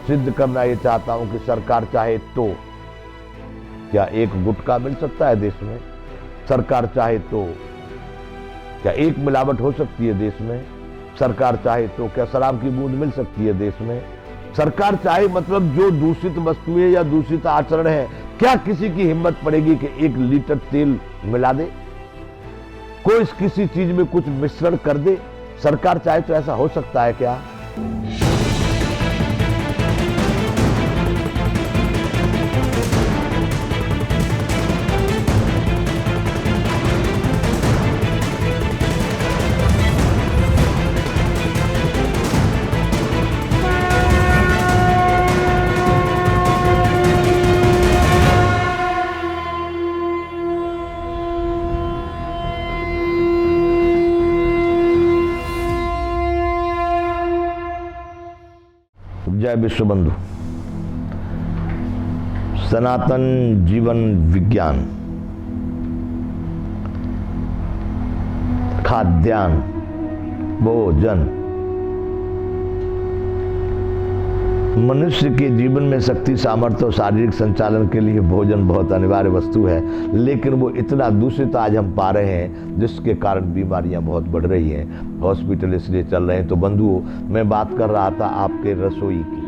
सिद्ध करना ये चाहता हूं कि सरकार चाहे तो क्या एक गुटखा मिल सकता है देश में? सरकार चाहे तो क्या एक मिलावट हो सकती है देश में? सरकार चाहे तो क्या शराब की बूंद मिल सकती है देश में? सरकार चाहे मतलब जो दूषित वस्तुएं या दूषित आचरण है, क्या किसी की हिम्मत पड़ेगी कि 1 लीटर तेल मिला दे, कोई किसी चीज में कुछ मिश्रण कर दे? सरकार चाहे तो ऐसा हो सकता है क्या? जय विश्व बंधु। सनातन जीवन विज्ञान, खाद्यान्न, भोजन, मनुष्य के जीवन में शक्ति, सामर्थ्य और शारीरिक संचालन के लिए भोजन बहुत अनिवार्य वस्तु है, लेकिन वो इतना दूषित आज हम पा रहे हैं जिसके कारण बीमारियां बहुत बढ़ रही हैं, हॉस्पिटल इसलिए चल रहे हैं। तो बंधुओं, मैं बात कर रहा था आपके रसोई की।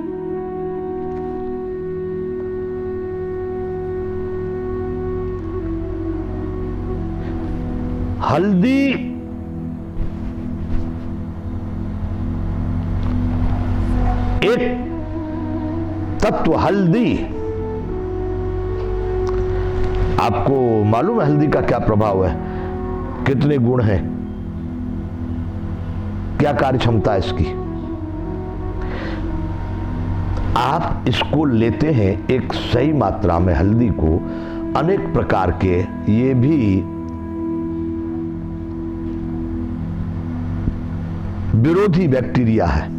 हल्दी एक तत्व, हल्दी, आपको मालूम है हल्दी का क्या प्रभाव है, कितने गुण हैं, क्या कार्य क्षमता है इसकी? आप इसको लेते हैं एक सही मात्रा में, हल्दी को, अनेक प्रकार के ये भी विरोधी बैक्टीरिया है,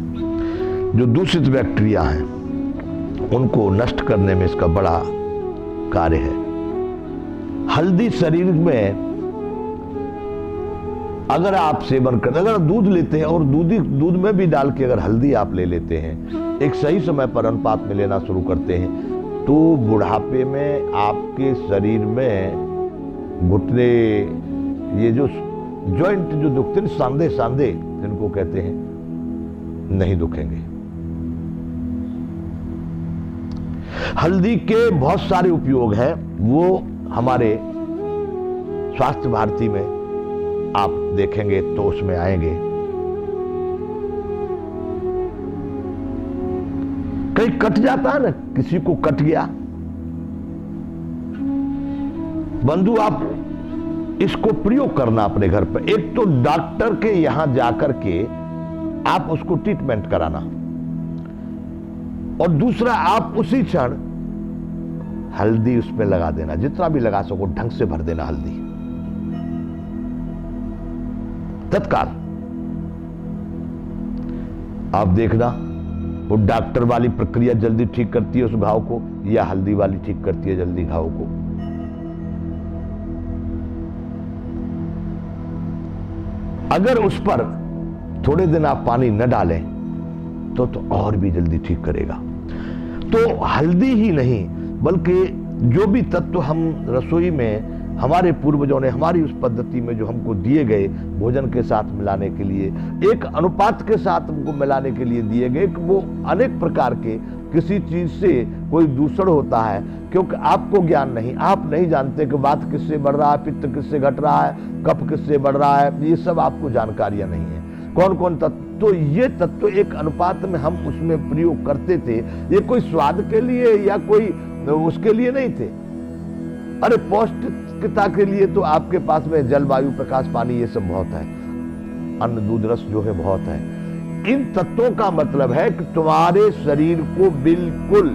जो दूषित बैक्टीरिया हैं, उनको नष्ट करने में इसका बड़ा कार्य है। हल्दी शरीर में अगर आप सेवन करते, अगर दूध लेते हैं और दूध में भी डाल के अगर हल्दी आप ले लेते हैं, एक सही समय पर अनुपात में लेना शुरू करते हैं, तो बुढ़ापे में आपके शरीर में घुटने, ये जो जॉइंट जो दुखते हैं, सांधे जिनको कहते हैं, नहीं दुखेंगे। हल्दी के बहुत सारे उपयोग हैं, वो हमारे स्वास्थ्य भारती में आप देखेंगे तो उसमें आएंगे। कहीं कट जाता है ना, किसी को कट गया, बंधु आप इसको प्रयोग करना अपने घर पर। एक तो डॉक्टर के यहां जाकर के आप उसको ट्रीटमेंट कराना, और दूसरा आप उसी क्षण हल्दी उसमें लगा देना, जितना भी लगा सको ढंग से भर देना हल्दी, तत्काल। आप देखना वो डॉक्टर वाली प्रक्रिया जल्दी ठीक करती है उस घाव को, या हल्दी वाली ठीक करती है जल्दी घाव को। अगर उस पर थोड़े दिन आप पानी न डालें तो और भी जल्दी ठीक करेगा। तो हल्दी ही नहीं बल्कि जो भी तत्व हम रसोई में हमारे पूर्वजों ने हमारी उस पद्धति में जो हमको दिए गए भोजन के साथ मिलाने के लिए, एक अनुपात के साथ हमको मिलाने के लिए दिए गए, वो अनेक प्रकार के किसी चीज से कोई दूषण होता है, क्योंकि आपको ज्ञान नहीं, आप नहीं जानते कि वात किससे बढ़ रहा है, पित्त किससे घट रहा है, कफ किससे बढ़ रहा है, ये सब आपको जानकारियां नहीं है। कौन कौन तत्व, तो ये तत्व एक अनुपात में हम उसमें प्रयोग करते थे। ये कोई स्वाद के लिए या कोई उसके लिए नहीं थे, अरे पौष्टिकता के लिए तो आपके पास में जलवायु, प्रकाश, पानी, ये सब बहुत है, अन्न, दूध, रस जो है बहुत है। इन तत्वों का मतलब है कि तुम्हारे शरीर को बिल्कुल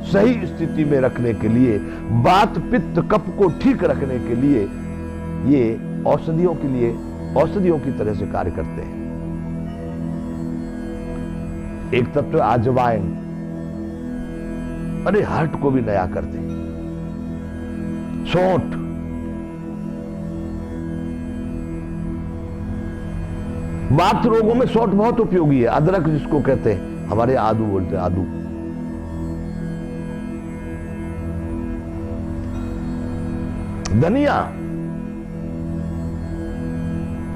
सही स्थिति में रखने के लिए, वात, पित्त, कफ को ठीक रखने के लिए ये औषधियों के लिए, औषधियों की तरह से कार्य करते हैं। एक तत्व अजवाइन, अरे हार्ट को भी नया कर दे। सौंठ, वात रोगों में सौंठ बहुत उपयोगी है। अदरक जिसको कहते हैं, हमारे आदू बोलते हैं, आदू। धनिया,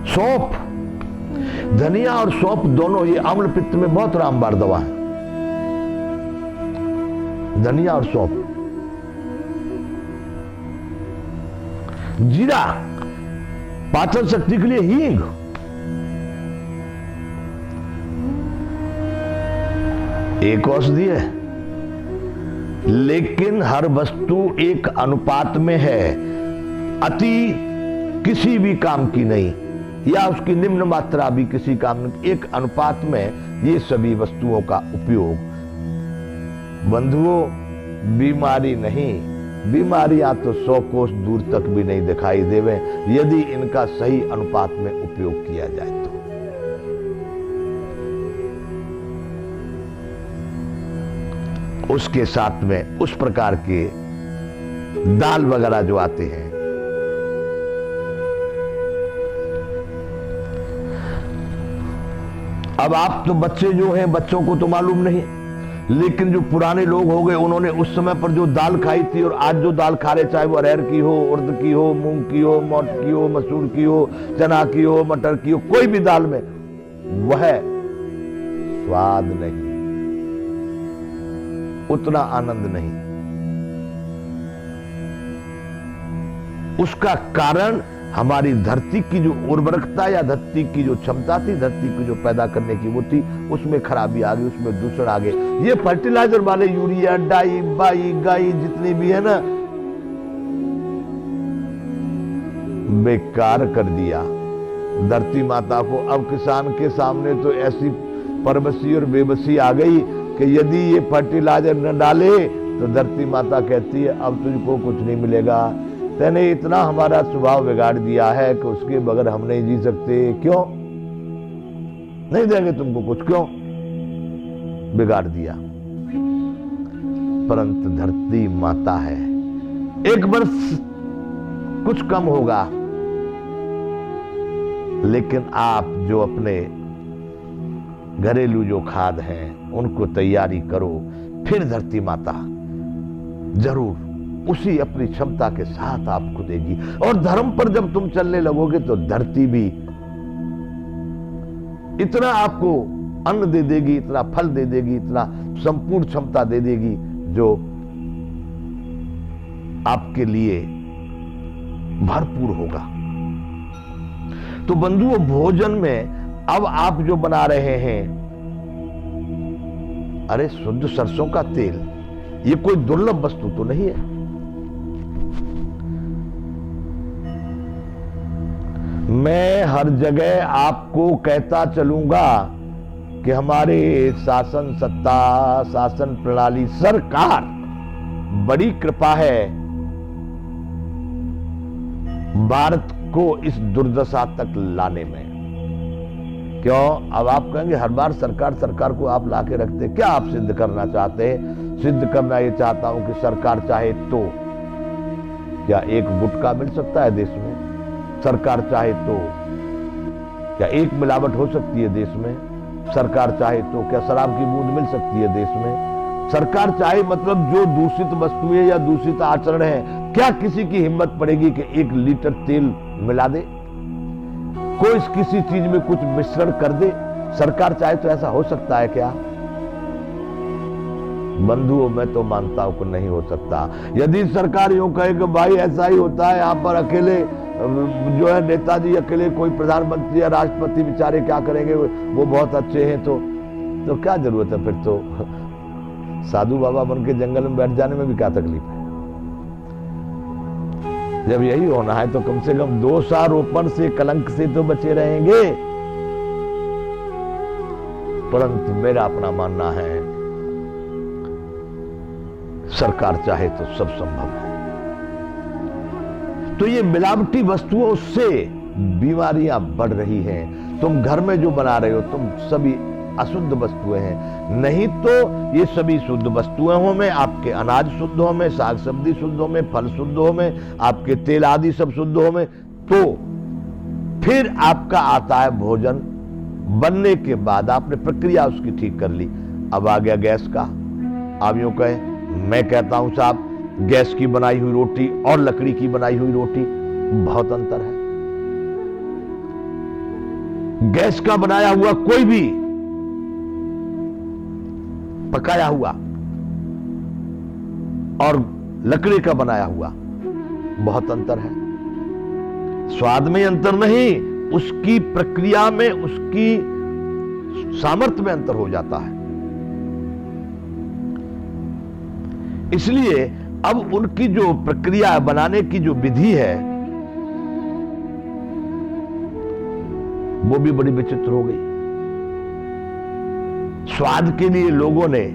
सौंफ, धनिया और सौंफ दोनों ये अम्ल पित्त में बहुत रामबाण दवा है। धनिया और सौंफ। जीरा, पाचन शक्ति के लिए हींग, एक औषधि है, लेकिन हर वस्तु एक अनुपात में है। अति किसी भी काम की नहीं, या उसकी निम्न मात्रा भी किसी काम नहीं। एक अनुपात में ये सभी वस्तुओं का उपयोग। बंधुओं, बीमारी नहीं, बीमारियां तो 100 कोस दूर तक भी नहीं दिखाई देवे यदि इनका सही अनुपात में उपयोग किया जाए तो। उसके साथ में उस प्रकार के दाल वगैरह जो आते हैं, अब आप तो बच्चे जो हैं, बच्चों को तो मालूम नहीं, लेकिन जो पुराने लोग हो गए उन्होंने उस समय पर जो दाल खाई थी और आज जो दाल खा रहे, चाहे वो अरहर की हो, उड़द की हो, मूंग की हो, मोट की हो, मसूर की हो, चना की हो, मटर की हो, कोई भी दाल में वह स्वाद नहीं, उतना आनंद नहीं। उसका कारण हमारी धरती की जो उर्वरकता या धरती की जो क्षमता थी, धरती को जो पैदा करने की वो थी, उसमें खराबी आ गई, उसमें दूषण आ गए। ये फर्टिलाइजर वाले यूरिया, डाई, बाई, गाई जितनी भी है ना, बेकार कर दिया धरती माता को। अब किसान के सामने तो ऐसी परवसी और बेबसी आ गई कि यदि ये फर्टिलाइजर न डाले तो धरती माता कहती है अब तुझको कुछ नहीं मिलेगा, तेने इतना हमारा स्वभाव बिगाड़ दिया है कि उसके बगैर हम नहीं जी सकते। क्यों नहीं देंगे तुमको कुछ, क्यों बिगाड़ दिया। परंतु धरती माता है, एक वर्ष कुछ कम होगा, लेकिन आप जो अपने घरेलू जो खाद हैं उनको तैयारी करो, फिर धरती माता जरूर उसी अपनी क्षमता के साथ आपको देगी। और धर्म पर जब तुम चलने लगोगे तो धरती भी इतना आपको अन्न दे देगी, इतना फल दे देगी, इतना संपूर्ण क्षमता दे देगी जो आपके लिए भरपूर होगा। तो बंधुओं, भोजन में अब आप जो बना रहे हैं, अरे शुद्ध सरसों का तेल, ये कोई दुर्लभ वस्तु तो नहीं है। मैं हर जगह आपको कहता चलूंगा कि हमारे शासन सत्ता, शासन प्रणाली, सरकार बड़ी कृपा है भारत को इस दुर्दशा तक लाने में। क्यों? अब आप कहेंगे हर बार सरकार को आप लाके रखते, क्या आप सिद्ध करना चाहते हैं? सिद्ध करना ये चाहता हूं कि सरकार चाहे तो क्या एक गुटखा मिल सकता है देश में? सरकार चाहे तो क्या एक मिलावट हो सकती है देश में? सरकार चाहे तो क्या शराब की बूंद मिल सकती है देश में? सरकार चाहे मतलब जो दूषित वस्तुएं या दूषित आचरण है, क्या किसी की हिम्मत पड़ेगी कि 1 लीटर तेल मिला दे, कोई किसी चीज में कुछ मिश्रण कर दे? सरकार चाहे तो ऐसा हो सकता है क्या? बंधुओं, मैं तो मानता हूं कि नहीं हो सकता। यदि सरकार यूं कहे कि भाई ऐसा ही होता है, यहां पर अकेले जो है नेताजी, अकेले कोई प्रधानमंत्री या राष्ट्रपति बेचारे क्या करेंगे, वो बहुत अच्छे हैं, तो क्या जरूरत है? फिर तो साधु बाबा बन के जंगल में बैठ जाने में भी क्या तकलीफ है? जब यही होना है तो कम से कम दोषारोपण से, कलंक से तो बचे रहेंगे। परंतु मेरा अपना मानना है सरकार चाहे तो सब संभव है। तो ये मिलावटी वस्तुओं से बीमारियां बढ़ रही हैं। तुम घर में जो बना रहे हो तुम सभी अशुद्ध वस्तुएं हैं। नहीं तो ये सभी शुद्ध वस्तुएं हो में, आपके अनाज शुद्ध हो में, साग सब्जी शुद्ध हो में, फल शुद्ध हो में, आपके तेल आदि सब शुद्ध हो में, तो फिर आपका आता है भोजन बनने के बाद आपने प्रक्रिया उसकी ठीक कर ली, अब आ गया गैस का। आप यूं कहें, मैं कहता हूं साहब, गैस की बनाई हुई रोटी और लकड़ी की बनाई हुई रोटी बहुत अंतर है। गैस का बनाया हुआ कोई भी पकाया हुआ और लकड़ी का बनाया हुआ बहुत अंतर है। स्वाद में अंतर नहीं, उसकी प्रक्रिया में, उसकी सामर्थ्य में अंतर हो जाता है। इसलिए अब उनकी जो प्रक्रिया बनाने की जो विधि है वो भी बड़ी विचित्र हो गई। स्वाद के लिए लोगों ने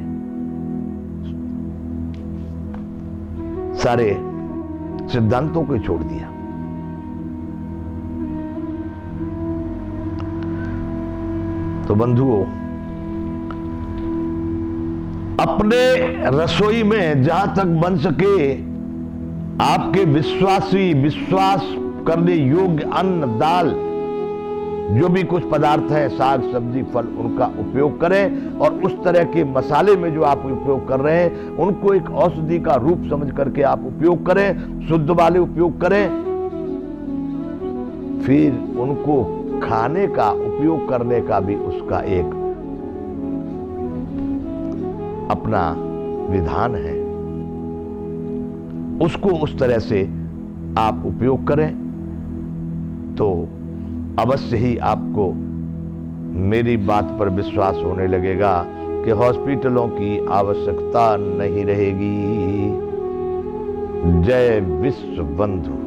सारे सिद्धांतों को छोड़ दिया। तो बंधुओं, अपने रसोई में जहां तक बन सके आपके विश्वास करने योग्य अन्न, दाल, जो भी कुछ पदार्थ है, साग सब्जी फल, उनका उपयोग करें। और उस तरह के मसाले में जो आप उपयोग कर रहे हैं उनको एक औषधि का रूप समझ करके आप उपयोग करें, शुद्ध वाले उपयोग करें। फिर उनको खाने का, उपयोग करने का भी उसका एक अपना विधान है, उसको उस तरह से आप उपयोग करें तो अवश्य ही आपको मेरी बात पर विश्वास होने लगेगा कि हॉस्पिटलों की आवश्यकता नहीं रहेगी। जय विश्व बंधु।